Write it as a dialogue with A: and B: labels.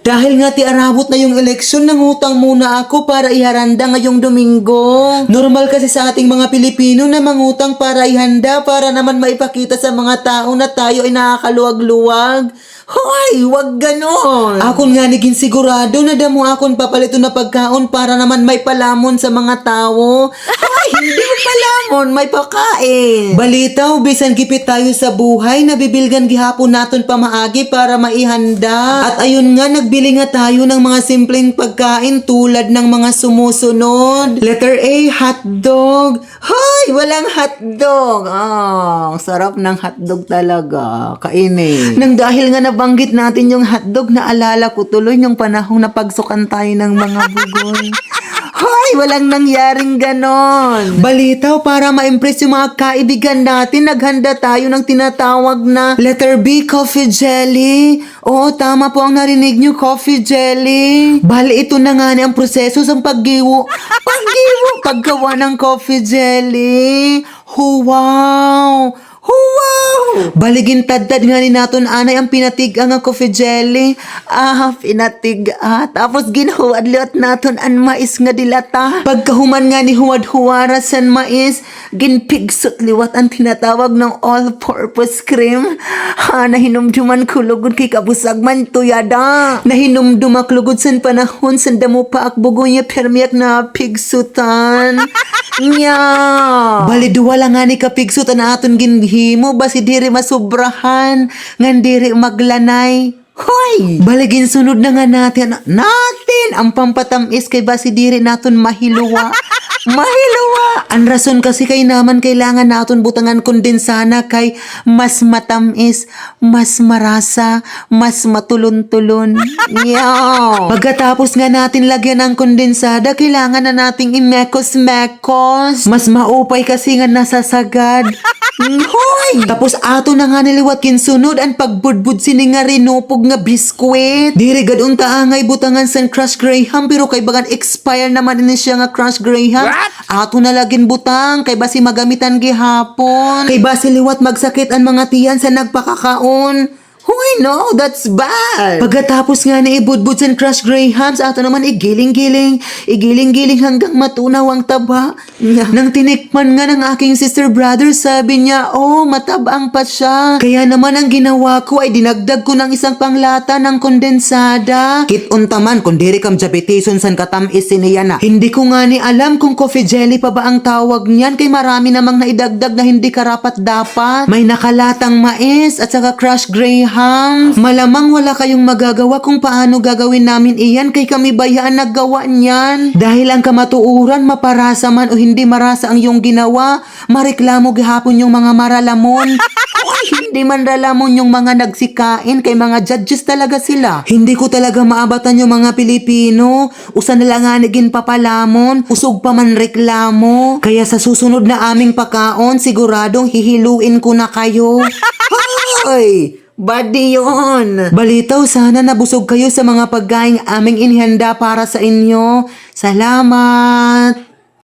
A: Dahil nga ti arabot na yung eleksyon, nangutang muna ako para iharanda ngayong Domingo. Normal kasi sa ating mga Pilipino na mangutang para ihanda para naman maipakita sa mga tao na tayo ay nakakaluwag-luwag. Hoy, wag ganon. Akon nga naging sigurado na damo akon papalito na pagkaon para naman may palamon sa mga tao. Hoy, hindi mo palamon, may pakain. Balitaw, bisan gipit tayo sa buhay, nabibilgan gihapon naton pamaagi para maihanda. At ayun nga, nagbili nga tayo ng mga simpleng pagkain tulad ng mga sumusunod. Letter A, hotdog. Hoy, walang hotdog. Ang sarap ng hotdog talaga. Kainin. Nang dahil nga nabanggit natin yung hotdog, naalala ko tuloy yung panahong napagsukan tayo ng mga bugoy. Hoy, walang nangyaring ganon. Balitaw, para ma-impress yung mga kaibigan natin, naghanda tayo ng tinatawag na letter B, coffee jelly. Oo, tama po ang narinig nyo, coffee jelly. Bali, ito na nga ang proseso sa paggawa ng coffee jelly. Oh, wow! Wow! Baligin tadtad nga ni naton anay ang pinatiga nga coffee jelly. Pinatiga. Tapos ginhuadliot naton an mais nga dilata. Pagkahuman nga ni huwad-huwara san mais, ginpigsot liwat ang tinatawag ng all-purpose cream. Nahinumduman kulugod kay kabusag man tuyada. Nahinumdumak lugod san panahon san damo pa akbugo niya permiyak na pigsutan. Nya. Baliduwa lang nga ni kapigsutan na aton ginhimo basi diri masubrahan ngan diri maglanay. Hoy! Baligin sunod na nga natin ang pampatamis kay basi diri naton mahiluwa. Mahiluwa! Ang rason kasi kay naman kailangan naton butangan kondensana kay mas matamis, mas marasa, mas matulon-tulon. Yaw! Pagkatapos nga natin lagyan ng kondensada, kailangan na nating imekos-mekos. Mas maupay kasi nga nasasagad. Hoy! Tapos ato na nga niliwat kinsunod ang pagbudbud sini nga rinupog nga biskwit. Diri gad unta angay butangan san Crush Graham pero kay bagan expire naman ini siya nga Crush Graham. Ato na lagin butang kay basi magamitan gihapon. Kay basi liwat magsakit ang mga tiyan sa nagpakakaon. Hoy, no, that's bad. Pagkatapos nga na ibudbud sa Crush Grahams, ato naman igiling-giling hanggang matunaw ang taba. Nang tinikman nga ng aking sister brother, sabi niya, matabang pa siya. Kaya naman ang ginawa ko ay dinagdag ko ng isang panglata ng kondensada. Kitunta man kung diri kam diabeteson san katamis niya na. Hindi ko nga ni alam kung coffee jelly pa ba ang tawag niyan kay marami namang naidagdag na hindi karapat-dapat. May nakalatang mais at saka Crush Graham. Malamang wala kayong magagawa kung paano gagawin namin iyan kay kami bayaan naggawa niyan. Dahil ang kamatuuran, maparasa man o hindi marasa ang iyong ginawa, mareklamo gihapon yung mga maralamon. Hindi man ralamon yung mga nagsikain kay mga judges talaga sila. Hindi ko talaga maabatan yung mga Pilipino. Usa na lang nga naging papalamon, usog pa man reklamo. Kaya sa susunod na aming pakaon, siguradong hihiluin ko na kayo. Hoy! Badi yun! Balitaw, sana nabusog kayo sa mga pagkaing aming inihanda para sa inyo. Salamat!